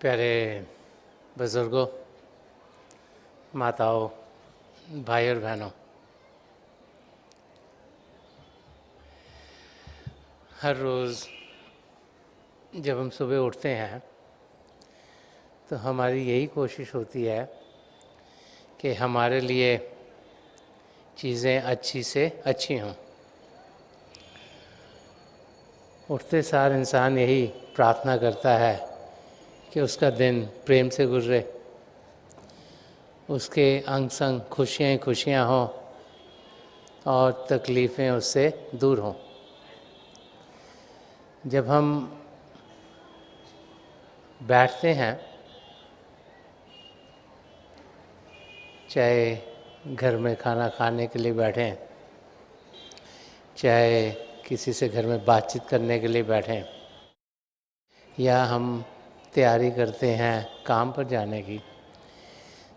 प्यारे बुज़ुर्गों, माताओं, भाई और बहनों, हर रोज़ जब हम सुबह उठते हैं तो हमारी यही कोशिश होती है कि हमारे लिए चीज़ें अच्छी से अच्छी हों। उठते सार इंसान यही प्रार्थना करता है कि उसका दिन प्रेम से गुजरे, उसके अंग संग खुशियाँ ही खुशियाँ हों और तकलीफ़ें उससे दूर हों। जब हम बैठते हैं, चाहे घर में खाना खाने के लिए बैठें, चाहे किसी से घर में बातचीत करने के लिए बैठें, या हम तैयारी करते हैं काम पर जाने की,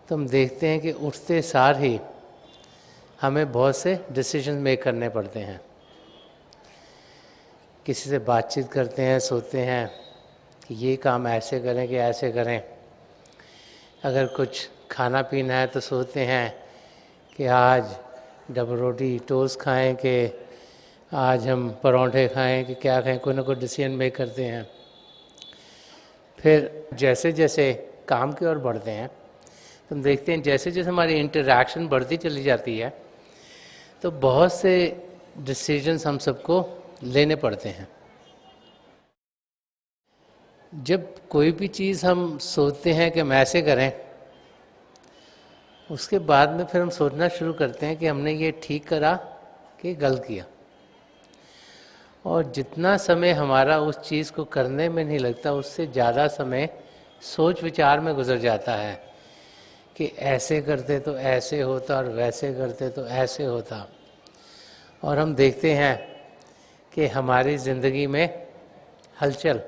तो हम देखते हैं कि उठते सार ही हमें बहुत से डिसीजन मेक करने पड़ते हैं। किसी से बातचीत करते हैं, सोचते हैं कि ये काम ऐसे करें कि ऐसे करें। अगर कुछ खाना पीना है तो सोचते हैं कि आज डबल रोटी टोस्ट खाएं कि आज हम परोठे खाएं कि क्या खाएं, कोई ना कोई डिसीजन मेक करते हैं। फिर जैसे जैसे काम की ओर बढ़ते हैं तो हम देखते हैं जैसे जैसे हमारी इंटरैक्शन बढ़ती चली जाती है तो बहुत से डिसीजंस हम सबको लेने पड़ते हैं। जब कोई भी चीज़ हम सोचते हैं कि हम ऐसे करें, उसके बाद में फिर हम सोचना शुरू करते हैं कि हमने ये ठीक करा कि गलत किया। और जितना समय हमारा उस चीज़ को करने में नहीं लगता, उससे ज़्यादा समय सोच विचार में गुजर जाता है कि ऐसे करते तो ऐसे होता और वैसे करते तो ऐसे होता। और हम देखते हैं कि हमारी ज़िंदगी में हलचल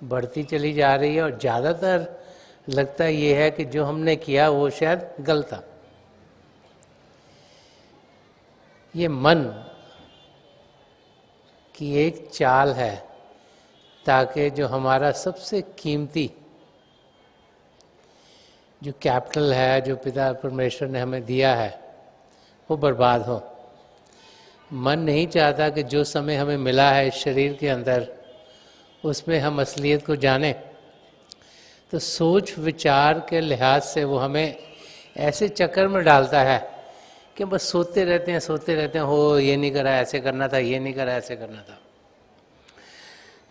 बढ़ती चली जा रही है और ज़्यादातर लगता ये है कि जो हमने किया वो शायद गलत था। ये मन की एक चाल है ताकि जो हमारा सबसे कीमती जो कैपिटल है, जो पिता परमेश्वर ने हमें दिया है, वो बर्बाद हो। मन नहीं चाहता कि जो समय हमें मिला है इस शरीर के अंदर उसमें हम असलियत को जानें। तो सोच विचार के लिहाज से वो हमें ऐसे चक्कर में डालता है कि बस सोते रहते हैं, हो ये नहीं करा, ऐसे करना था, ये नहीं करा, ऐसे करना था।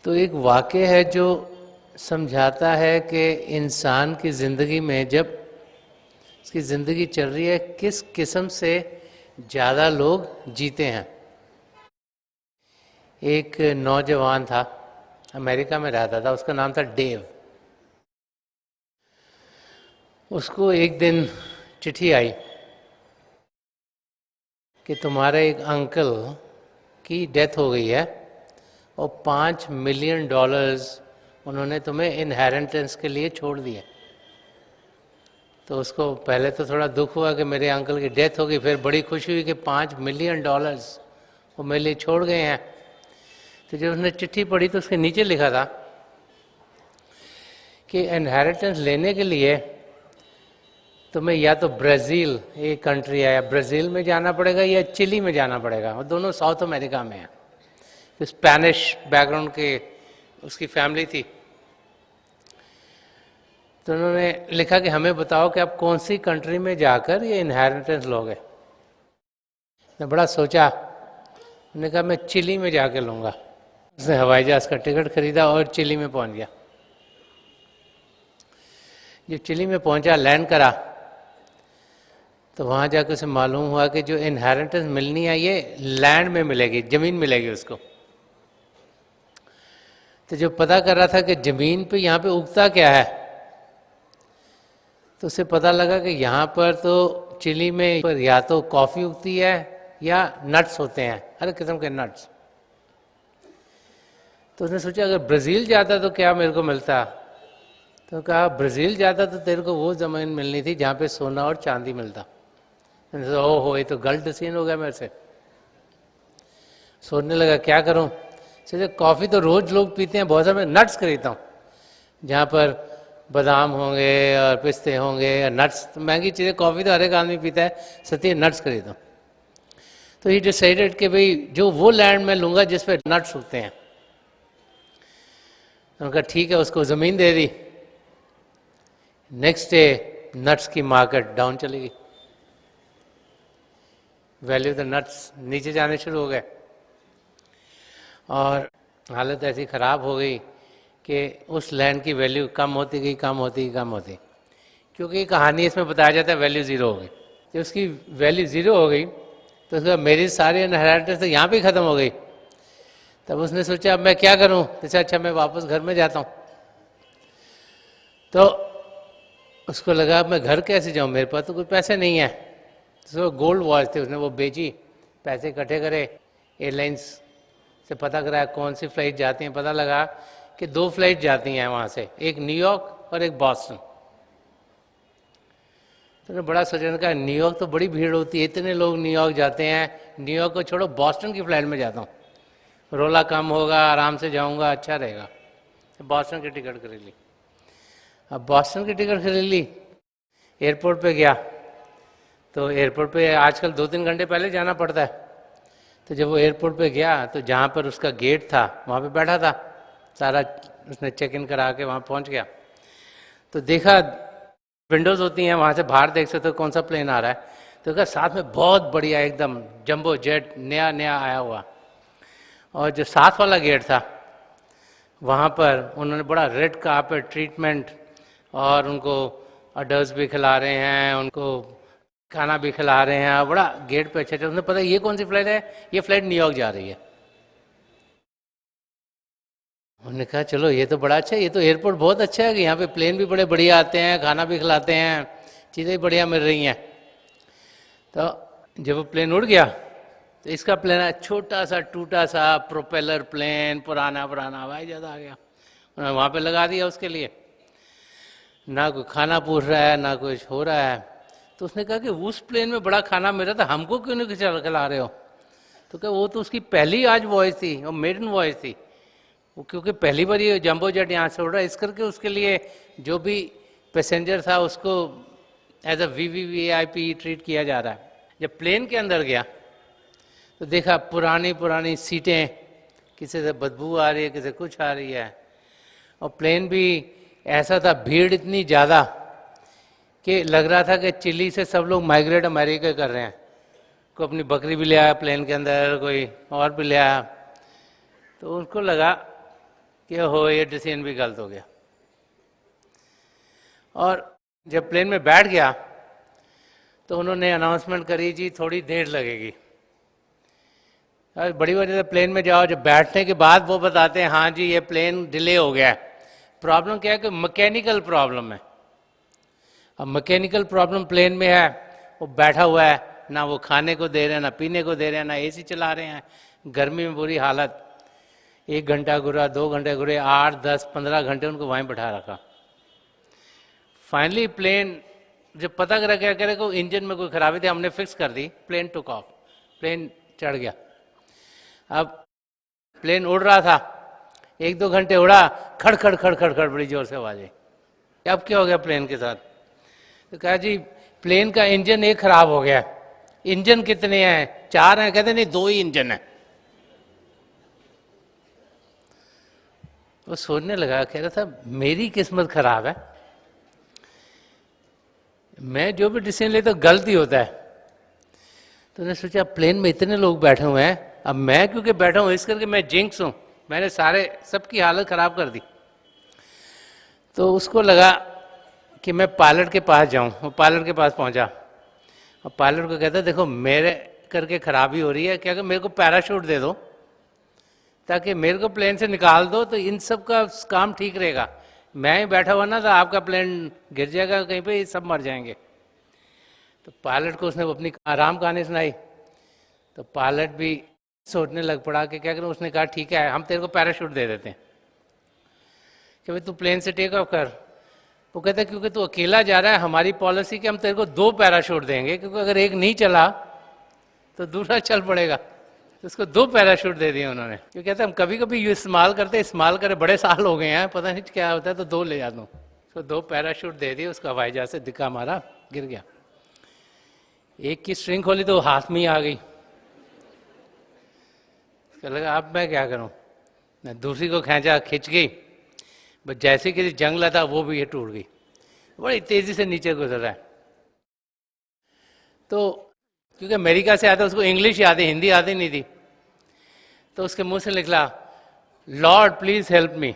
तो एक वाक़या है जो समझाता है कि इंसान की ज़िंदगी में जब उसकी ज़िंदगी चल रही है, किस किस्म से ज़्यादा लोग जीते हैं। एक नौजवान था, अमेरिका में रहता था, उसका नाम था डेव। उसको एक दिन चिट्ठी आई कि तुम्हारे एक अंकल की डेथ हो गई है और $5 मिलियन उन्होंने तुम्हें इनहेरिटेंस के लिए छोड़ दिया। तो उसको पहले तो थोड़ा दुख हुआ कि मेरे अंकल की डेथ हो गई, फिर बड़ी खुशी हुई कि $5 मिलियन वो मेरे लिए छोड़ गए हैं। तो जब उसने चिट्ठी पढ़ी तो उसके नीचे लिखा था कि इनहेरिटेंस लेने के लिए तुम्हें या तो ब्राज़ील, एक कंट्री है, या ब्राज़ील में जाना पड़ेगा या चिली में जाना पड़ेगा, और दोनों साउथ अमेरिका में है। तो स्पेनिश बैकग्राउंड के उसकी फैमिली थी। तो उन्होंने लिखा कि हमें बताओ कि आप कौन सी कंट्री में जाकर ये इनहेरिटेंस लोगे। मैं बड़ा सोचा, उन्होंने कहा मैं चिली में जाके लूँगा। उसने हवाई जहाज का टिकट खरीदा और चिली में पहुंच गया। जब चिली में पहुंचा, लैंड करा, तो वहाँ जाकर उसे मालूम हुआ कि जो इनहेरिटेंस मिलनी है ये लैंड में मिलेगी, ज़मीन मिलेगी उसको। तो जो पता कर रहा था कि ज़मीन पे यहाँ पे उगता क्या है, तो उसे पता लगा कि यहाँ पर तो चिली में पर या तो कॉफ़ी उगती है या नट्स होते हैं, हर किस्म के नट्स। तो उसने सोचा अगर ब्राज़ील जाता तो क्या मेरे को मिलता। तो कहा ब्राज़ील जाता तो तेरे को वो ज़मीन मिलनी थी जहाँ पे सोना और चांदी मिलता। ओहो, ये तो गलत डिसीजन हो गया मेरे से। सोचने लगा क्या करूं। सोचा कॉफ़ी तो रोज़ लोग पीते हैं, बहुत सारे नट्स खरीदता हूँ जहाँ पर बादाम होंगे और पिस्ते होंगे और नट्स, तो महंगी चीज़ें, कॉफ़ी तो हर एक आदमी पीता है, सती नट्स खरीदो। तो ही डिसाइडेड कि भाई जो वो लैंड मैं लूँगा जिस पे नट्स उगते हैं। उनका ठीक है, उसको ज़मीन दे दी। नेक्स्ट डे नट्स की मार्केट डाउन चली गई, वैल्यू द नट्स नीचे जाने शुरू हो गए और हालत ऐसी ख़राब हो गई कि उस लैंड की वैल्यू कम होती गई, कम होती, कम होती, क्योंकि कहानी इसमें बताया जाता है वैल्यू ज़ीरो हो गई। जब उसकी वैल्यू ज़ीरो हो गई तो उसका मेरी सारी इनहेरिटेंस तो यहाँ पे ख़त्म हो गई। तब उसने सोचा अब मैं क्या करूँ, इससे अच्छा मैं वापस घर में जाता हूँ। तो उसको लगा मैं घर कैसे जाऊँ, मेरे पास तो कुछ पैसे नहीं है। तो गोल्ड वॉच थी, उसने वो बेची, पैसे इकट्ठे करे, एयरलाइंस से पता कराया कौन सी फ़्लाइट जाती हैं। पता लगा कि 2 फ्लाइट जाती हैं वहाँ से, एक न्यूयॉर्क और एक बॉस्टन। तो उन्होंने बड़ा सोचा, कहा न्यूयॉर्क तो बड़ी भीड़ होती है, इतने लोग न्यूयॉर्क जाते हैं, न्यूयॉर्क को छोड़ो बॉस्टन की फ़्लाइट में जाता हूँ, रोला कम होगा, आराम से जाऊँगा, अच्छा रहेगा। तो बॉस्टन की टिकट खरीद ली। अब बॉस्टन की टिकट खरीद ली, एयरपोर्ट पे गया तो एयरपोर्ट पे आजकल 2-3 घंटे पहले जाना पड़ता है। तो जब वो एयरपोर्ट पे गया तो जहाँ पर उसका गेट था वहाँ पे बैठा था, सारा उसने चेक इन करा के वहाँ पहुँच गया। तो देखा विंडोज़ होती हैं, वहाँ से बाहर देख सकते हो कौन सा प्लेन आ रहा है। तो कहा साथ में बहुत बढ़िया एकदम जंबो जेट नया नया आया हुआ। और जो साथ वाला गेट था वहाँ पर उन्होंने बड़ा रेड कार्पेट ट्रीटमेंट और उनको अडर्स भी खिला रहे हैं, उनको खाना भी खिला रहे हैं, बड़ा गेट पे अच्छा। उसने पता ये कौन सी फ्लाइट है, ये फ्लाइट न्यूयॉर्क जा रही है। उन्होंने कहा चलो ये तो बड़ा अच्छा है, ये तो एयरपोर्ट बहुत अच्छा है कि यहाँ पे प्लेन भी बड़े बढ़िया आते हैं, खाना भी खिलाते हैं, चीज़ें भी बढ़िया मिल रही हैं। तो जब वो प्लेन उड़ गया तो इसका प्लेन है छोटा सा टूटा सा प्रोपेलर प्लेन, पुराना पुराना, हवाई जहाज आ गया, उन्होंने वहाँ पे लगा दिया उसके लिए। ना कोई खाना पूछ रहा है ना कुछ हो रहा है। तो उसने कहा कि उस प्लेन में बड़ा खाना मिल रहा था, हमको क्यों नहीं खिला रहे हो? तो क्या वो तो उसकी पहली आज वॉइस थी, वो मेडन वॉइस थी, वो क्योंकि पहली बार ये जंबो जेट यहाँ से उड़ रहा है, इस करके उसके लिए जो भी पैसेंजर था उसको एज अ VVVIP ट्रीट किया जा रहा है। जब प्लेन के अंदर गया तो देखा पुरानी पुरानी सीटें, किसी से बदबू आ रही है, किसी कुछ आ रही है, और प्लेन भी ऐसा था, भीड़ इतनी ज़्यादा कि लग रहा था कि चिली से सब लोग माइग्रेट अमेरिका कर रहे हैं। कोई अपनी बकरी भी ले आया प्लेन के अंदर, कोई और भी ले आया। तो उनको लगा कि हो ये डिसीजन भी गलत हो गया। और जब प्लेन में बैठ गया तो उन्होंने अनाउंसमेंट करी जी थोड़ी देर लगेगी। बड़ी बड़ी प्लेन में जाओ, जब बैठने के बाद वो बताते हैं हाँ जी ये प्लेन डिले हो गया है। प्रॉब्लम क्या है कि मैकेनिकल प्रॉब्लम है। अब मैकेनिकल प्रॉब्लम प्लेन में है, वो बैठा हुआ है, ना वो खाने को दे रहे हैं, ना पीने को दे रहे हैं, ना AC चला रहे हैं, गर्मी में बुरी हालत। 1 घंटा घुरा, 2 घंटे घुरे, 8, 10, 15 घंटे उनको वहीं बैठा रखा। फाइनली प्लेन जब पता करा क्या करे को इंजन में कोई खराबी थी, हमने फिक्स कर दी, प्लेन टुक ऑफ, प्लेन चढ़ गया। अब प्लेन उड़ रहा था, 1-2 घंटे उड़ा, खड़ खड़ खड़ खड़ खड़ बड़ी जोर से आवाज आई। अब क्या हो गया प्लेन के साथ? तो कहा जी प्लेन का इंजन एक खराब हो गया। इंजन कितने हैं? 4 हैं। कहते नहीं 2 ही इंजन है। वो सोचने लगा, कह रहा था मेरी किस्मत खराब है, मैं जो भी डिसीजन लेता हूँ गलत ही होता है। तो उन्होंने सोचा प्लेन में इतने लोग बैठे हुए हैं, अब मैं क्योंकि बैठा हूँ इस करके मैं जिंक्स हूँ, मैंने सारे सबकी हालत खराब कर दी। तो उसको लगा कि मैं पायलट के पास जाऊं। वो पायलट के पास पहुंचा और पायलट को कहता देखो मेरे करके खराबी हो रही है, क्या कि मेरे को पैराशूट दे दो ताकि मेरे को प्लेन से निकाल दो, तो इन सब का काम ठीक रहेगा। मैं ही बैठा हुआ ना तो आपका प्लेन गिर जाएगा कहीं पे, सब मर जाएंगे। तो पायलट को उसने अपनी आराम कहानी सुनाई। तो पायलट भी सोचने लग पड़ा कि क्या करूं। उसने कहा ठीक है हम तेरे को पैराशूट दे देते हैं कि भाई तू प्लेन से टेक ऑफ कर। वो कहता है क्योंकि तू अकेला जा रहा है, हमारी पॉलिसी कि हम तेरे को 2 पैराशूट देंगे, क्योंकि अगर एक नहीं चला तो दूसरा चल पड़ेगा। तो उसको 2 पैराशूट दे दिए उन्होंने। क्योंकि कहते हम कभी कभी ये इस्तेमाल करते, इस्तेमाल करे बड़े साल हो गए हैं, पता नहीं क्या होता है, तो 2 ले जाता हूँ। तो 2 पैराशूट दे दिए उसको, हवाई जहाज से धक्का मारा, गिर गया। एक की स्ट्रिंग खोली तो हाथ में ही आ गई। उसको लगा अब मैं क्या करूं, मैं दूसरी को खींच गई, बस जैसे किसी जंग लगा वो भी ये टूट गई, बड़ी तेजी से नीचे गुजर रहा है। तो क्योंकि अमेरिका से आता, उसको इंग्लिश याद है, हिंदी आती नहीं थी, तो उसके मुंह से निकला लॉर्ड प्लीज हेल्प मी,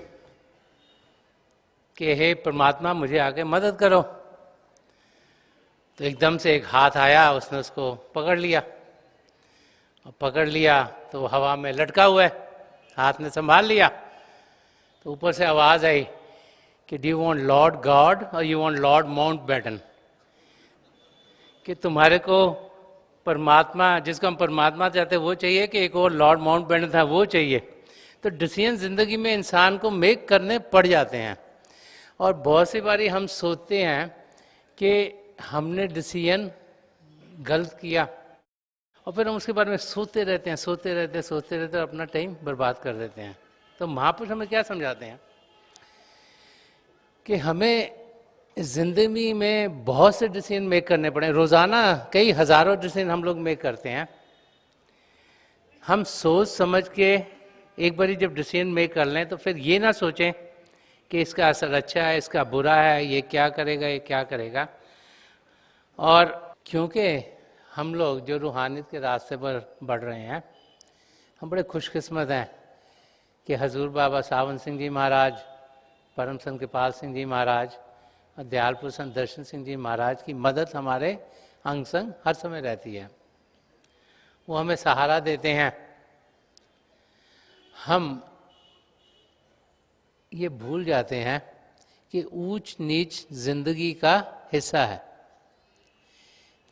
कि हे परमात्मा मुझे आके मदद करो। तो एकदम से एक हाथ आया, उसने उसको पकड़ लिया, और पकड़ लिया तो वो हवा में लटका हुआ है, हाथ ने संभाल लिया। तो ऊपर से आवाज आई कि do you want Lord God और यू वांट लॉर्ड माउंटबेटन, कि तुम्हारे को परमात्मा, जिसको हम परमात्मा चाहते वो चाहिए कि एक और लॉर्ड माउंटबेटन था वो चाहिए। तो डिसीजन जिंदगी में इंसान को मेक करने पड़ जाते हैं, और बहुत सी बारी हम सोचते हैं कि हमने डिसीजन गलत किया, और फिर हम उसके बारे में सोचते रहते हैं, और अपना टाइम बर्बाद कर देते हैं। तो महापुरुष हमें क्या समझाते हैं कि हमें जिंदगी में बहुत से डिसीजन मेक करने पड़े। रोजाना कई हजारों डिसीजन हम लोग मेक करते हैं। हम सोच समझ के एक बारी जब डिसीजन मेक कर लें तो फिर ये ना सोचें कि इसका असर अच्छा है, इसका बुरा है, ये क्या करेगा, ये क्या करेगा। और क्योंकि हम लोग जो रूहानियत के रास्ते पर बढ़ रहे हैं, हम बड़े खुशकिस्मत हैं कि हजूर बाबा सावन सिंह जी महाराज, परम संत कृपाल सिंह जी महाराज और दयालपुर संत दर्शन सिंह जी महाराज की मदद हमारे अंग संग हर समय रहती है। वो हमें सहारा देते हैं। हम ये भूल जाते हैं कि ऊंच नीच जिंदगी का हिस्सा है,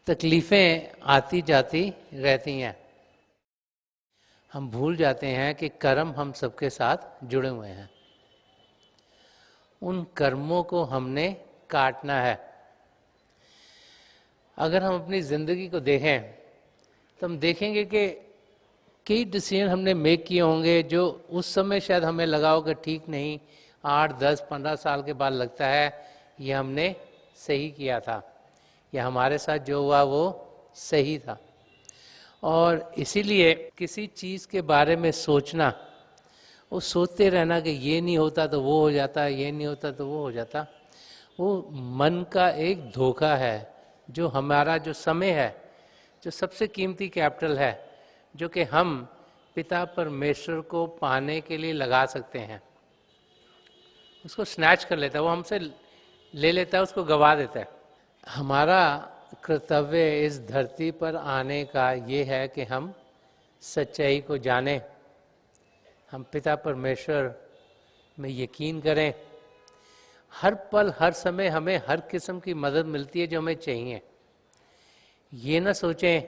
तकलीफें आती जाती रहती हैं। हम भूल जाते हैं कि कर्म हम सबके साथ जुड़े हुए हैं, उन कर्मों को हमने काटना है। अगर हम अपनी ज़िंदगी को देखें तो हम देखेंगे कि कई डिसीजन हमने मेक किए होंगे जो उस समय शायद हमें लगा हो कि ठीक नहीं, 8, 10, 15 साल के बाद लगता है ये हमने सही किया था, या हमारे साथ जो हुआ वो सही था। और इसीलिए किसी चीज़ के बारे में सोचना, वो सोचते रहना कि ये नहीं होता तो वो हो जाता, ये नहीं होता तो वो हो जाता, वो मन का एक धोखा है। जो हमारा जो समय है, जो सबसे कीमती कैपिटल है, जो कि हम पिता परमेश्वर को पाने के लिए लगा सकते हैं, उसको स्नैच कर लेता है, वो हमसे ले लेता है, उसको गवा देता है। हमारा कर्तव्य इस धरती पर आने का ये है कि हम सच्चाई को जानें, हम पिता परमेश्वर में यकीन करें। हर पल हर समय हमें हर किस्म की मदद मिलती है जो हमें चाहिए। ये ना सोचें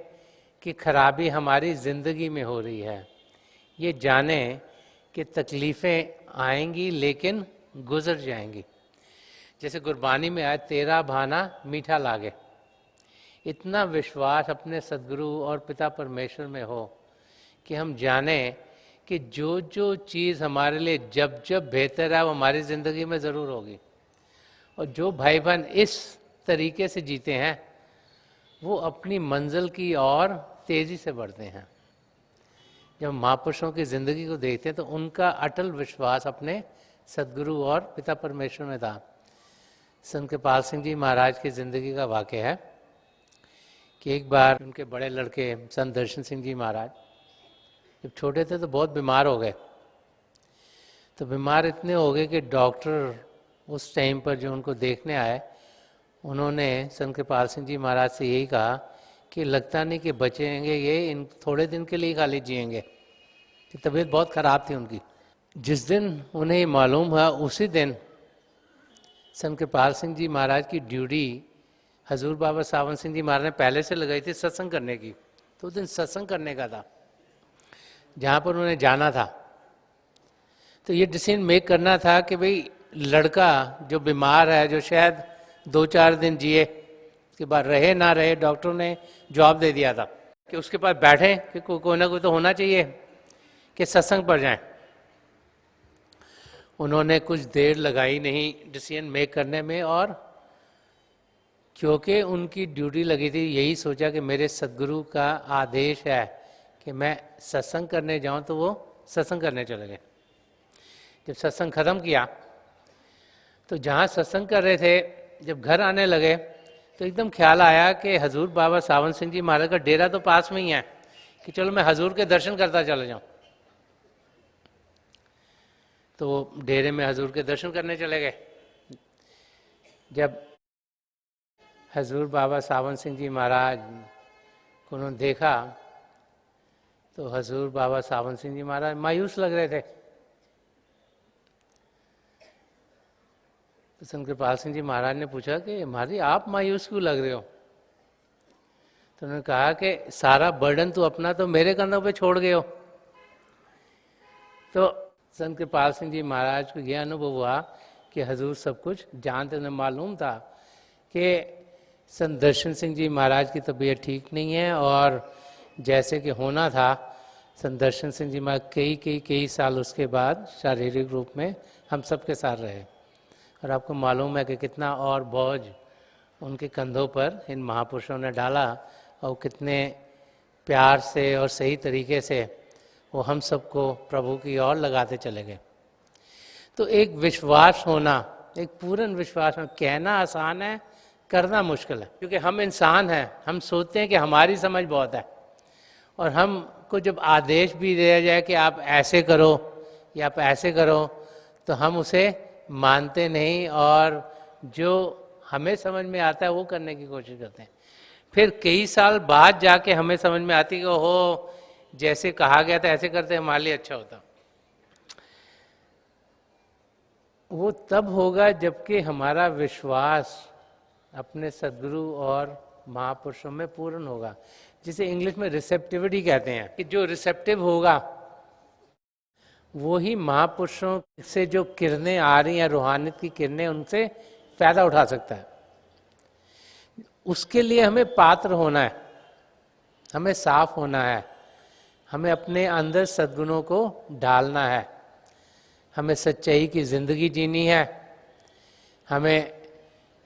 कि खराबी हमारी ज़िंदगी में हो रही है, ये जानें कि तकलीफ़ें आएंगी लेकिन गुजर जाएंगी। जैसे गुरबानी में आया, तेरा भाना मीठा लागे। इतना विश्वास अपने सद्गुरु और पिता परमेश्वर में हो कि हम जानें कि जो जो चीज़ हमारे लिए जब जब बेहतर है वो हमारी ज़िंदगी में ज़रूर होगी। और जो भाई बहन इस तरीके से जीते हैं वो अपनी मंजिल की ओर तेज़ी से बढ़ते हैं। जब महापुरुषों की ज़िंदगी को देखते हैं तो उनका अटल विश्वास अपने सद्गुरु और पिता परमेश्वर में था। संत कृपाल सिंह जी महाराज की ज़िंदगी का वाक़या है कि एक बार उनके बड़े लड़के संत दर्शन सिंह जी महाराज जब छोटे थे तो बहुत बीमार हो गए। तो बीमार इतने हो गए कि डॉक्टर उस टाइम पर जो उनको देखने आए, उन्होंने संत कृपाल सिंह जी महाराज से यही कहा कि लगता नहीं कि बचेंगे, ये इन थोड़े दिन के लिए खाली जिएंगे, कि तबीयत बहुत ख़राब थी उनकी। जिस दिन उन्हें मालूम हुआ उसी दिन संत कृपाल सिंह जी महाराज की ड्यूटी हजूर बाबा सावन सिंह जी महाराज ने पहले से लगाई थी सत्संग करने की। तो उस दिन सत्संग करने का था जहाँ पर उन्हें जाना था। तो ये डिसीजन मेक करना था कि भाई लड़का जो बीमार है, जो शायद 2-4 दिन जिए, उसके बाद रहे ना रहे, डॉक्टर ने जवाब दे दिया था कि उसके पास बैठे कि कोई ना कोई तो होना चाहिए कि सत्संग पर जाएं। उन्होंने कुछ देर लगाई नहीं डिसीजन मेक करने में, और क्योंकि उनकी ड्यूटी लगी थी, यही सोचा कि मेरे सदगुरु का आदेश है कि मैं सत्संग करने जाऊं, तो वो सत्संग करने चले गए। जब सत्संग खत्म किया तो जहाँ सत्संग कर रहे थे, जब घर आने लगे तो एकदम ख्याल आया कि हजूर बाबा सावन सिंह जी महाराज का डेरा तो पास में ही है, कि चलो मैं हजूर के दर्शन करता चला जाऊं। तो वो डेरे में हजूर के दर्शन करने चले गए। जब हजूर बाबा सावन सिंह जी महाराज को उन्होंने देखा तो हजूर बाबा सावन सिंह जी महाराज मायूस लग रहे थे। तो संत कृपाल सिंह जी महाराज ने पूछा कि महाराज आप मायूस क्यों लग रहे हो? तो उन्होंने कहा कि सारा बर्डन तो अपना तो मेरे कंधों पे छोड़ गए हो। तो संत कृपाल सिंह जी महाराज को यह अनुभव हुआ कि हजूर सब कुछ जानते, उन्हें मालूम था कि संत दर्शन सिंह जी महाराज की तबीयत ठीक नहीं है, और जैसे कि होना था संत दर्शन सिंह जी महाराज कई साल उसके बाद शारीरिक रूप में हम सबके साथ रहे। और आपको मालूम है कि कितना और बोझ उनके कंधों पर इन महापुरुषों ने डाला, और कितने प्यार से और सही तरीके से वो हम सबको प्रभु की ओर लगाते चले गए। तो एक विश्वास होना, एक पूर्ण विश्वास होना, कहना आसान है, करना मुश्किल है। क्योंकि हम इंसान हैं, हम सोचते हैं कि हमारी समझ बहुत है, और हमको जब आदेश भी दिया जाए कि आप ऐसे करो या आप ऐसे करो, तो हम उसे मानते नहीं, और जो हमें समझ में आता है वो करने की कोशिश करते हैं। फिर कई साल बाद जाके हमें समझ में आती कि ओहो, जैसे कहा गया था ऐसे करते हमारे लिए अच्छा होता। वो तब होगा जबकि हमारा विश्वास अपने सदगुरु और महापुरुषों में पूर्ण होगा, जिसे इंग्लिश में रिसेप्टिविटी कहते हैं। कि जो रिसेप्टिव होगा वो ही महापुरुषों से जो किरणें आ रही हैं, रूहानियत की किरणें, उनसे फायदा उठा सकता है। उसके लिए हमें पात्र होना है, हमें साफ होना है, हमें अपने अंदर सद्गुणों को डालना है, हमें सच्चाई की जिंदगी जीनी है, हमें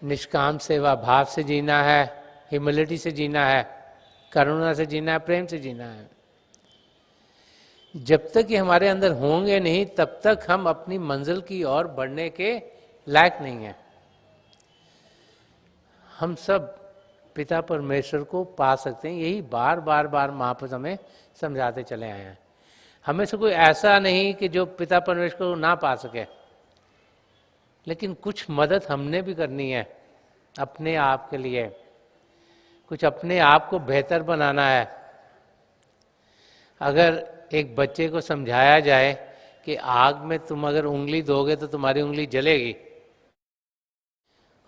निष्काम सेवा भाव से जीना है, ह्यूमिलिटी से जीना है, करुणा से जीना है, प्रेम से जीना है। जब तक ये हमारे अंदर होंगे नहीं, तब तक हम अपनी मंजिल की ओर बढ़ने के लायक नहीं हैं। हम सब पिता परमेश्वर को पा सकते हैं, यही बार बार महापुरुष हमें समझाते चले आए हैं। हमें से कोई ऐसा नहीं कि जो पिता परमेश्वर को ना पा सके, लेकिन कुछ मदद हमने भी करनी है अपने आप के लिए, कुछ अपने आप को बेहतर बनाना है। अगर एक बच्चे को समझाया जाए कि आग में तुम अगर उंगली दोगे तो तुम्हारी उंगली जलेगी,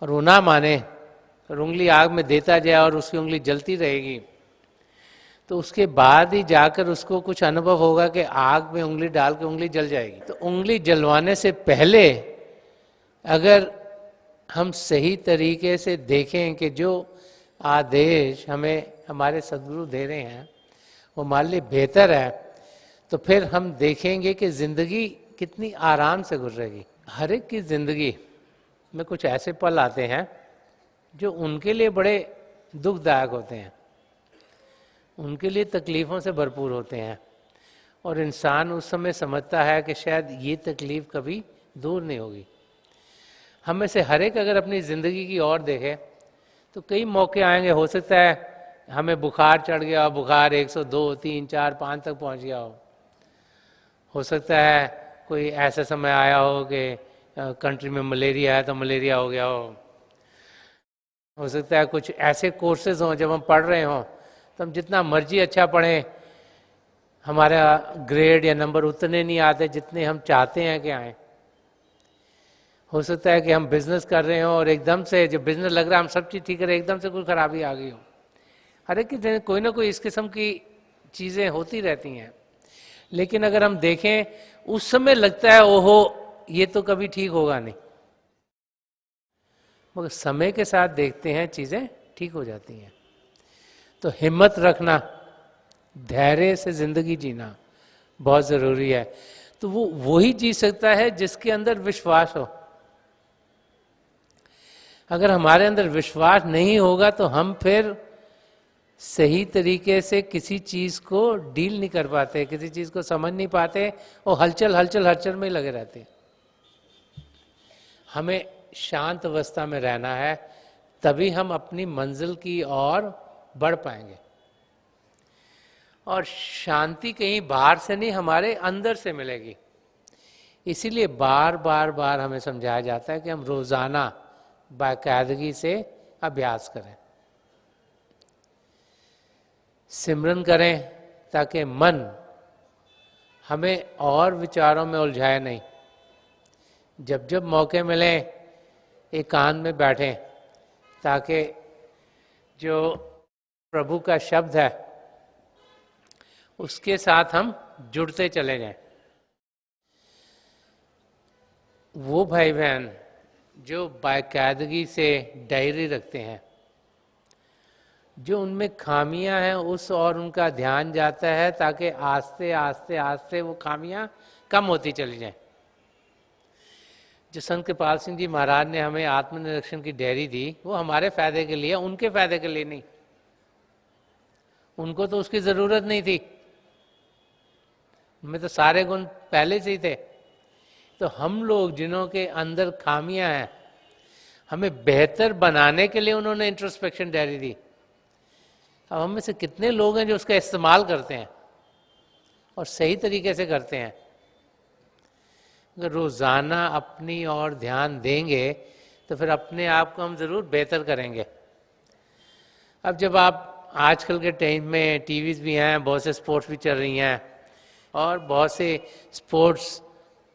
और वो ना माने और उंगली आग में देता जाए और उसकी उंगली जलती रहेगी, तो उसके बाद ही जाकर उसको कुछ अनुभव होगा कि आग में उंगली डाल के उंगली जल जाएगी। तो उंगली जलवाने से पहले अगर हम सही तरीके से देखें कि जो आदेश हमें हमारे सद्गुरु दे रहे हैं वो हमारे लिए बेहतर है, तो फिर हम देखेंगे कि ज़िंदगी कितनी आराम से गुजरेगी। हर एक की ज़िंदगी में कुछ ऐसे पल आते हैं जो उनके लिए बड़े दुखदायक होते हैं, उनके लिए तकलीफ़ों से भरपूर होते हैं, और इंसान उस समय समझता है कि शायद ये तकलीफ़ कभी दूर नहीं होगी। हम में से हर एक अगर अपनी ज़िंदगी की ओर देखे तो कई मौके आएंगे, हो सकता है हमें बुखार चढ़ गया हो, बुखार 102, 3, 4, 5 तक पहुंच गया हो सकता है कोई ऐसा समय आया हो कि कंट्री में मलेरिया है तो मलेरिया हो गया हो सकता है कुछ ऐसे कोर्सेज हों जब हम पढ़ रहे हों तो हम जितना मर्जी अच्छा पढ़ें, हमारा ग्रेड या नंबर उतने नहीं आते जितने हम चाहते हैं कि आए। हो सकता है कि हम बिजनेस कर रहे हों और एकदम से जब बिजनेस लग रहा है हम सब चीज़ ठीक करें, एकदम से कोई खराबी आ गई हो। हर एक की कोई ना कोई इस किस्म की चीज़ें होती रहती हैं, लेकिन अगर हम देखें उस समय लगता है ओहो ये तो कभी ठीक होगा नहीं, मगर समय के साथ देखते हैं चीज़ें ठीक हो जाती हैं। तो हिम्मत रखना, धैर्य से ज़िंदगी जीना बहुत ज़रूरी है। तो वो वही जी सकता है जिसके अंदर विश्वास हो। अगर हमारे अंदर विश्वास नहीं होगा तो हम फिर सही तरीके से किसी चीज को डील नहीं कर पाते, किसी चीज को समझ नहीं पाते और हलचल हलचल हलचल में लगे रहते। हमें शांत अवस्था में रहना है, तभी हम अपनी मंजिल की ओर बढ़ पाएंगे। और शांति कहीं बाहर से नहीं, हमारे अंदर से मिलेगी। इसीलिए बार बार बार हमें समझाया जाता है कि हम रोजाना बाकायदगी से अभ्यास करें, सिमरन करें, ताकि मन हमें और विचारों में उलझाए नहीं। जब जब मौके मिले एकांत में बैठें, ताकि जो प्रभु का शब्द है उसके साथ हम जुड़ते चले जाएं। वो भाई बहन जो बाकायदगी से डायरी रखते हैं, जो उनमें खामियां हैं उस और उनका ध्यान जाता है, ताकि आस्ते आस्ते आस्ते वो खामियां कम होती चली जाएं। जो संत कृपाल सिंह जी महाराज ने हमें आत्मनिरीक्षण की डायरी दी, वो हमारे फायदे के लिए, उनके फायदे के लिए नहीं। उनको तो उसकी जरूरत नहीं थी, उनमें तो सारे गुण पहले से ही थे। तो हम लोग जिन्हों के अंदर खामियां हैं, हमें बेहतर बनाने के लिए उन्होंने इंट्रोस्पेक्शन डायरी दी। अब हम में से कितने लोग हैं जो उसका इस्तेमाल करते हैं और सही तरीके से करते हैं? अगर रोजाना अपनी ओर ध्यान देंगे तो फिर अपने आप को हम जरूर बेहतर करेंगे। अब जब आप आजकल के टाइम में टीवीज भी हैं, बहुत से स्पोर्ट्स भी चल रही हैं और बहुत से स्पोर्ट्स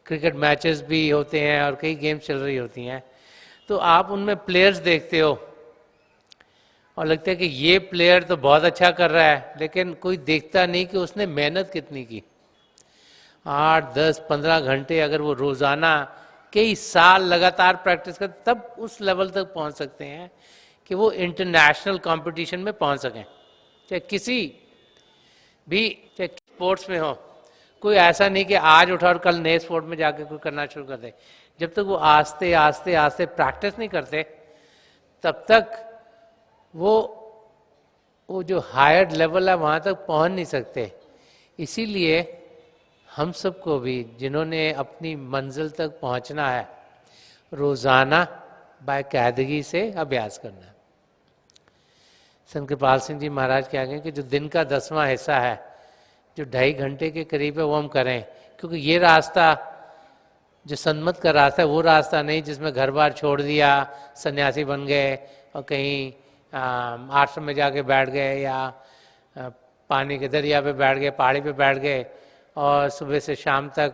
क्रिकेट मैचेस भी होते हैं और कई गेम्स चल रही होती हैं, तो आप उनमें प्लेयर्स देखते हो और लगता है कि ये प्लेयर तो बहुत अच्छा कर रहा है, लेकिन कोई देखता नहीं कि उसने मेहनत कितनी की। 8, 10, 15 घंटे अगर वो रोजाना कई साल लगातार प्रैक्टिस करते, तब उस लेवल तक पहुंच सकते हैं कि वो इंटरनेशनल कंपटीशन में पहुंच सकें। चाहे किसी भी, चाहे स्पोर्ट्स में हो, कोई ऐसा नहीं कि आज उठा और कल नए स्पोर्ट में जाके कोई करना शुरू कर दे। जब तक वो आस्ते आस्ते आस्ते प्रैक्टिस नहीं करते, तब तक वो जो हायर लेवल है वहाँ तक पहुँच नहीं सकते। इसीलिए हम सबको भी, जिन्होंने अपनी मंजिल तक पहुँचना है, रोज़ाना बाकायदगी से अभ्यास करना है। संत कृपाल सिंह जी महाराज क्या कहें कि जो दिन का 10वां हिस्सा है, जो 2.5 घंटे के करीब है, वो हम करें। क्योंकि ये रास्ता जो सन्मत का रास्ता है, वो रास्ता नहीं जिसमें घर बार छोड़ दिया, सन्यासी बन गए और कहीं आश्रम में जाके बैठ गए या पानी के दरिया पे बैठ गए, पहाड़ी पे बैठ गए और सुबह से शाम तक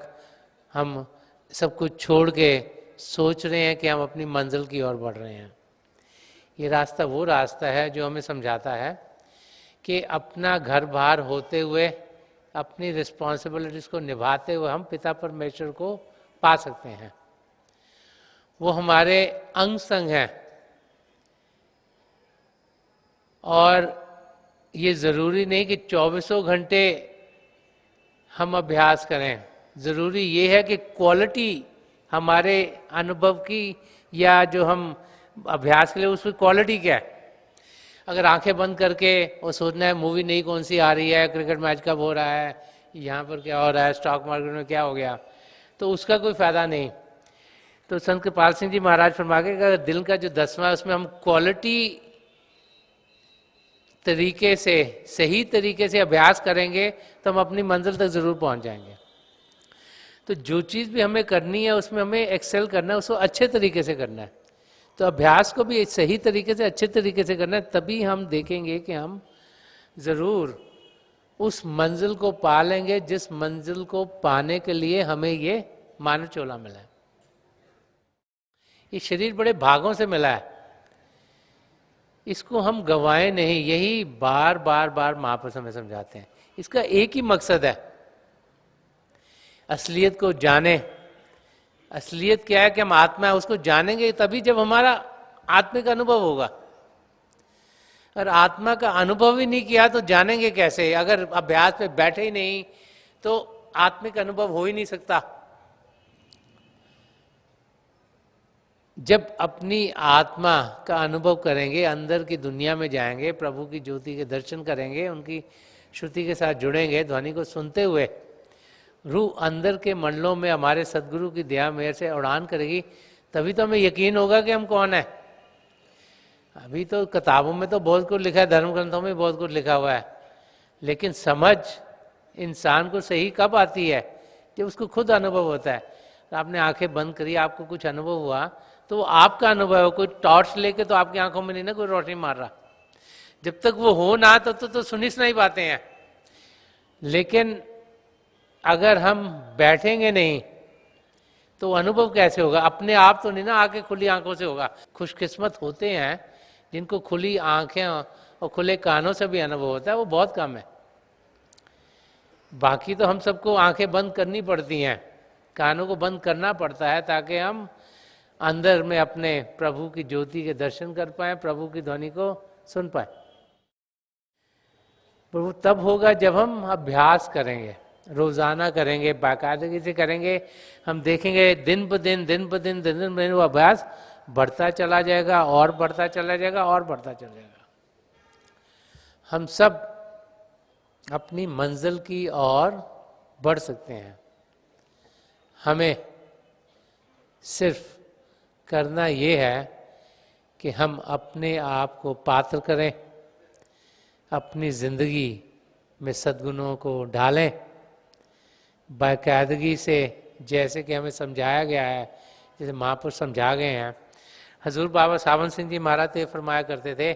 हम सब कुछ छोड़ के सोच रहे हैं कि हम अपनी मंजिल की ओर बढ़ रहे हैं। ये रास्ता वो रास्ता है जो हमें समझाता है कि अपना घर बार होते हुए, अपनी रिस्पॉन्सिबिलिटीज को निभाते हुए हम पिता परमेश्वर को पा सकते हैं। वो हमारे अंग संग हैं और ये ज़रूरी नहीं कि 24 घंटे हम अभ्यास करें। ज़रूरी ये है कि क्वालिटी हमारे अनुभव की या जो हम अभ्यास के लिए, उसकी क्वालिटी क्या है। अगर आंखें बंद करके वो सोचना है मूवी नई कौन सी आ रही है, क्रिकेट मैच कब हो रहा है, यहाँ पर क्या हो रहा है, स्टॉक मार्केट में क्या हो गया, तो उसका कोई फ़ायदा नहीं। तो संत कृपाल सिंह जी महाराज फरमा के अगर दिल का जो 10वां है उसमें हम क्वालिटी तरीके से, सही तरीके से अभ्यास करेंगे तो हम अपनी मंजिल तक ज़रूर पहुंच जाएंगे। तो जो चीज़ भी हमें करनी है उसमें हमें एक्सेल करना है, उसको अच्छे तरीके से करना है। तो अभ्यास को भी सही तरीके से, अच्छे तरीके से करना है, तभी हम देखेंगे कि हम ज़रूर उस मंजिल को पा लेंगे जिस मंजिल को पाने के लिए हमें ये मानव चोला मिला है। ये शरीर बड़े भागों से मिला है, इसको हम गंवाएं नहीं। यही बार बार बार महापुरुष हमें समझाते हैं। इसका एक ही मकसद है, असलियत को जाने। असलियत क्या है कि हम आत्मा है, उसको जानेंगे तभी जब हमारा आत्मिक अनुभव होगा। अगर आत्मा का अनुभव ही नहीं किया तो जानेंगे कैसे? अगर अभ्यास पे बैठे ही नहीं तो आत्मिक अनुभव हो ही नहीं सकता। जब अपनी आत्मा का अनुभव करेंगे, अंदर की दुनिया में जाएंगे, प्रभु की ज्योति के दर्शन करेंगे, उनकी श्रुति के साथ जुड़ेंगे, ध्वनि को सुनते हुए रूह अंदर के मंडलों में हमारे सदगुरु की दया मेहर से उड़ान करेगी, तभी तो हमें यकीन होगा कि हम कौन है। अभी तो किताबों में तो बहुत कुछ लिखा है, धर्म ग्रंथों में बहुत कुछ लिखा हुआ है, लेकिन समझ इंसान को सही कब आती है? जब उसको खुद अनुभव होता है। आपने आंखें बंद करी, आपको कुछ अनुभव हुआ, तो वो आपका अनुभव है। कोई टॉर्च लेके तो आपकी आंखों में नहीं ना कोई रोशनी मार रहा। जब तक वो हो ना तो सुन ही नहीं पाते हैं। लेकिन अगर हम बैठेंगे नहीं तो अनुभव कैसे होगा? अपने आप तो नहीं ना, आंखें खुली आंखों से होगा। खुशकिस्मत होते हैं जिनको खुली आंखें और खुले कानों से भी अनुभव होता है, वो बहुत कम है। बाकी तो हम सबको आंखें बंद करनी पड़ती हैं, कानों को बंद करना पड़ता है, ताकि हम अंदर में अपने प्रभु की ज्योति के दर्शन कर पाए, प्रभु की ध्वनि को सुन पाए। प्रभु तब होगा जब हम अभ्यास करेंगे, रोजाना करेंगे, बाकायदगी से करेंगे। हम देखेंगे दिन ब दिन वो अभ्यास बढ़ता चला जाएगा और बढ़ता चला जाएगा और बढ़ता चला जाएगा। हम सब अपनी मंजिल की ओर बढ़ सकते हैं। हमें सिर्फ करना ये है कि हम अपने आप को पात्र करें, अपनी जिंदगी में सद्गुणों को डालें बाकायदगी से, जैसे कि हमें समझाया गया है, जैसे महापुरुष समझा गए हैं। हजूर बाबा सावन सिंह जी महाराज तो फरमाया करते थे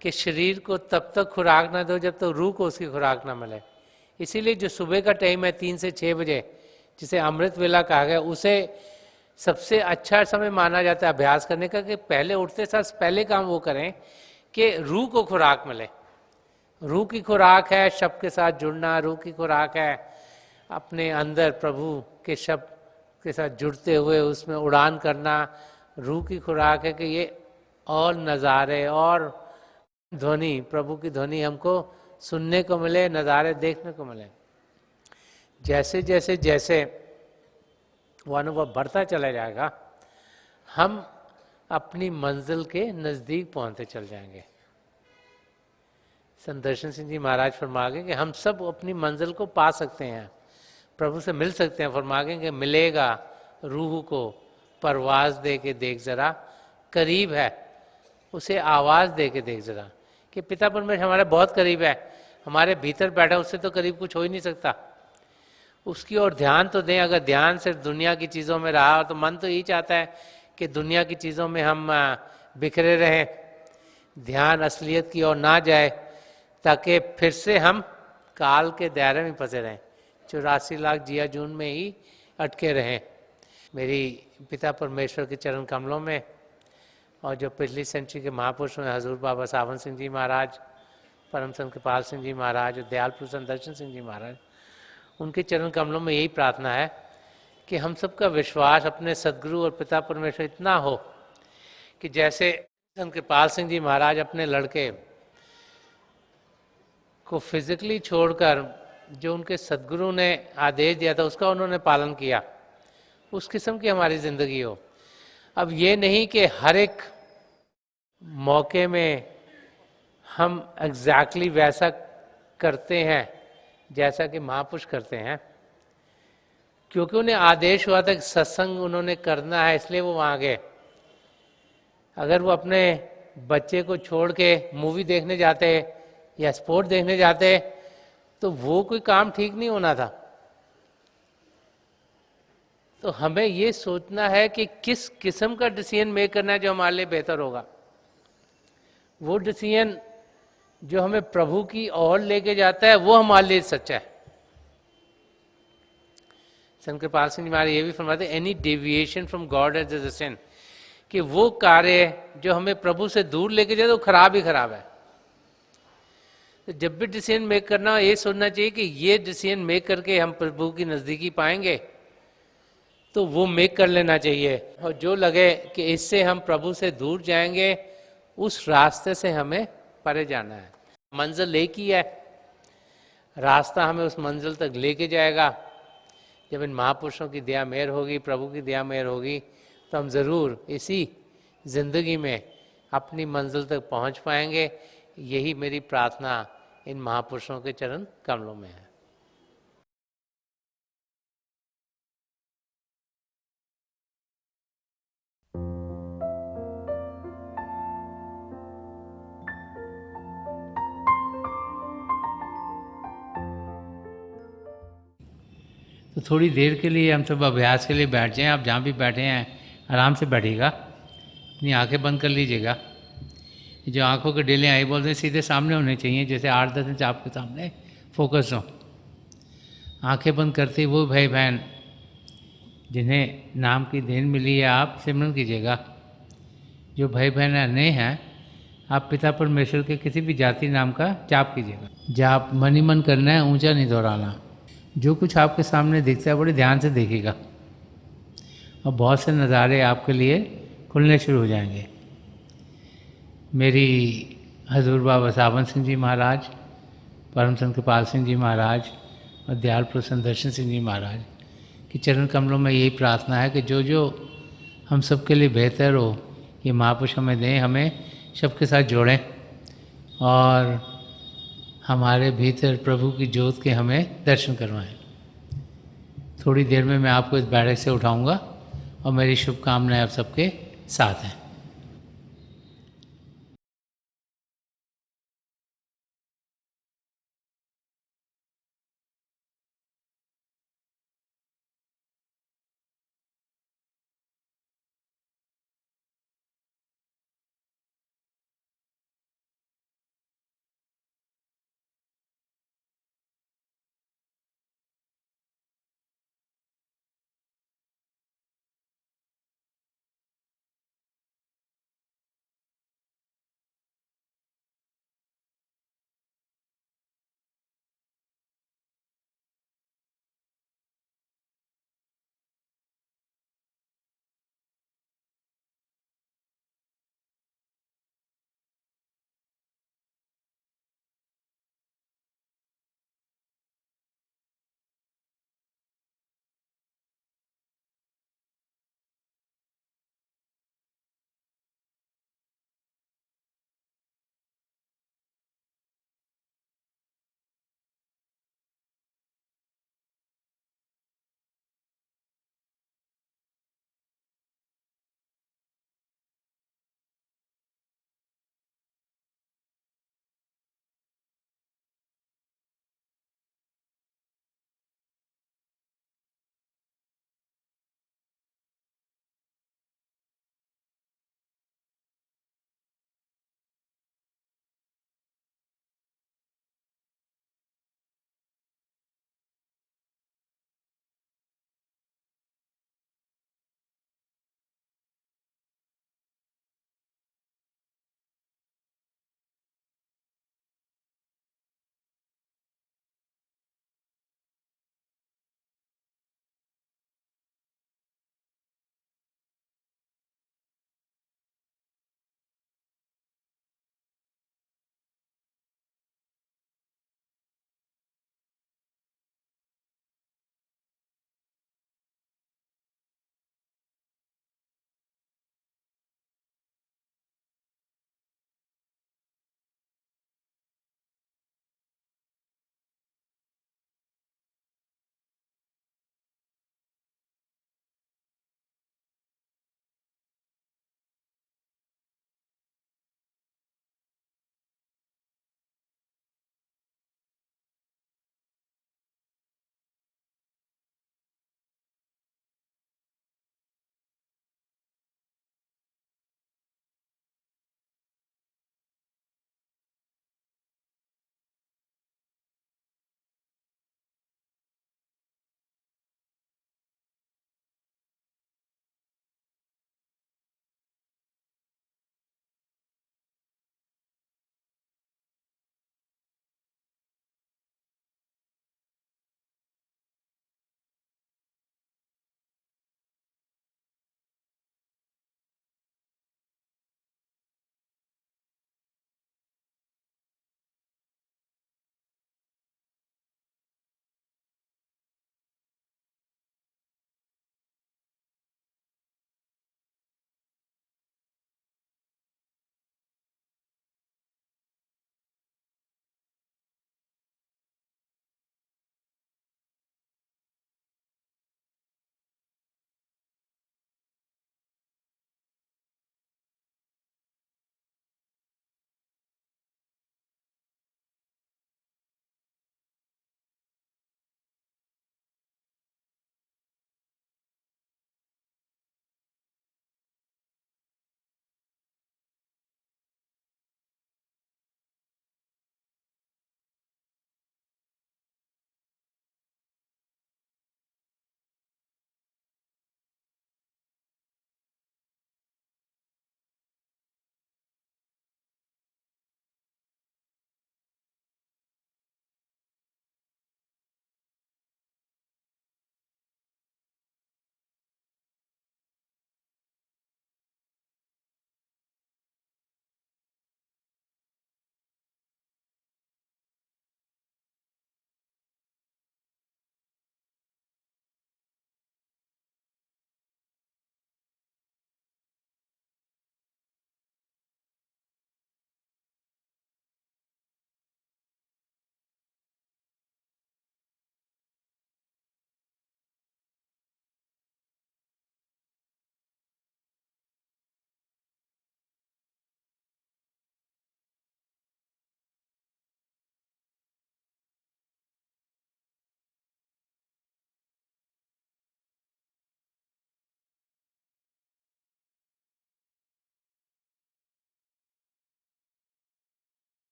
कि शरीर को तब तक खुराक ना दो जब तक रूह को उसकी खुराक ना मिले। इसीलिए जो सुबह का टाइम है 3 से 6 बजे, जिसे अमृत वेला कहा गया, उसे सबसे अच्छा समय माना जाता है अभ्यास करने का, कि पहले उठते साथ पहले काम वो करें कि रूह को खुराक मिले। रूह की खुराक है शब्द के साथ जुड़ना, रूह की खुराक है अपने अंदर प्रभु के शब्द के साथ जुड़ते हुए उसमें उड़ान करना। रूह की खुराक है कि ये और नज़ारे और ध्वनि, प्रभु की ध्वनि हमको सुनने को मिले, नज़ारे देखने को मिले। जैसे जैसे जैसे वो अनुभव बढ़ता चला जाएगा, हम अपनी मंजिल के नज़दीक पहुंचते चल जाएंगे। संत दर्शन सिंह जी महाराज फरमागे कि हम सब अपनी मंजिल को पा सकते हैं, प्रभु से मिल सकते हैं। फरमागे कि मिलेगा रूह को परवाज दे के देख जरा, करीब है उसे आवाज़ दे के देख जरा। कि पिता परमेश्वर हमारे बहुत करीब है, हमारे भीतर बैठा, उससे तो करीब कुछ हो ही नहीं सकता। उसकी ओर ध्यान तो दें। अगर ध्यान सिर्फ दुनिया की चीज़ों में रहा तो मन तो यही चाहता है कि दुनिया की चीज़ों में हम बिखरे रहें, ध्यान असलियत की ओर ना जाए, ताकि फिर से हम काल के दायरे में फंसे रहें, 84 लाख जिया जून में ही अटके रहें। मेरी पिता परमेश्वर के चरण कमलों में और जो पिछली सेंचुरी के महापुरुष हैं, हजूर बाबा सावन सिंह जी महाराज, परम संत कृपाल सिंह जी महाराज और दयाल प्रसन्न दर्शन सिंह जी महाराज, उनके चरण कमलों में यही प्रार्थना है कि हम सबका विश्वास अपने सदगुरु और पिता परमेश्वर इतना हो कि जैसे संत कृपाल सिंह जी महाराज अपने लड़के को फिजिकली छोड़कर जो उनके सदगुरु ने आदेश दिया था उसका उन्होंने पालन किया, उस किस्म की हमारी ज़िंदगी हो। अब ये नहीं कि हर एक मौके में हम एग्जैक्टली वैसा करते हैं जैसा कि महापुरुष करते हैं, क्योंकि उन्हें आदेश हुआ था कि सत्संग उन्होंने करना है, इसलिए वो वहाँ गए। अगर वो अपने बच्चे को छोड़ के मूवी देखने जाते या स्पोर्ट देखने जाते तो वो कोई काम ठीक नहीं होना था। तो हमें ये सोचना है कि किस किस्म का डिसीजन मेक करना है जो हमारे लिए बेहतर होगा। वो डिसीजन जो हमें प्रभु की ओर लेके जाता है वो हमारे लिए सच्चा है। संत कृपाल सिंह जी महाराज ये भी फरमाते any deviation from God as a sin, कि वो कार्य जो हमें प्रभु से दूर लेके जाए तो खराब ही खराब है। तो जब भी डिसीजन मेक करना ये सोचना चाहिए कि ये डिसीजन मेक करके हम प्रभु की नज़दीकी पाएंगे तो वो मेक कर लेना चाहिए, और जो लगे कि इससे हम प्रभु से दूर जाएंगे उस रास्ते से हमें परे जाना है। मंजिल एक ही है, रास्ता हमें उस मंजिल तक लेके जाएगा, जब इन महापुरुषों की दया मेहर होगी, प्रभु की दया मेहर होगी, तो हम ज़रूर इसी ज़िंदगी में अपनी मंजिल तक पहुंच पाएंगे। यही मेरी प्रार्थना इन महापुरुषों के चरण कमलों में है। तो थोड़ी देर के लिए हम सब अभ्यास के लिए बैठ जाएं। आप जहाँ भी बैठे हैं आराम से बैठिएगा, अपनी आंखें बंद कर लीजिएगा। जो आंखों के डेले आई बोलते हैं सीधे सामने होने चाहिए, जैसे 8-10 इंच आपके सामने फोकस हो। आंखें बंद करते वो भाई बहन जिन्हें नाम की देन मिली है, आप सिमरन कीजिएगा। जो भाई बहन नए हैं, आप पिता परमेश्वर के किसी भी जाति नाम का जाप कीजिएगा। जाप मन ही मन करना है, ऊंचा नहीं दोहराना। जो कुछ आपके सामने दिखता है बड़े ध्यान से देखिएगा, और बहुत से नज़ारे आपके लिए खुलने शुरू हो जाएंगे। मेरी हजूर बाबा सावन सिंह जी महाराज, परम संत कृपाल सिंह जी महाराज और दयाल प्रसन्न दर्शन सिंह जी महाराज की चरण कमलों में यही प्रार्थना है कि जो जो हम सबके लिए बेहतर हो, ये महापुरुष हमें दें, हमें सबके साथ जोड़ें और हमारे भीतर प्रभु की ज्योत के हमें दर्शन करवाएं। थोड़ी देर में मैं आपको इस बैठक से उठाऊंगा और मेरी शुभकामनाएं आप सबके साथ हैं।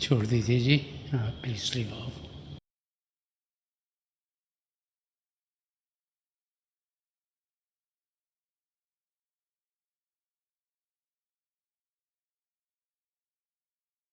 छोड़ दीजिए जी, हाँ प्लीज़ लीव ऑफ।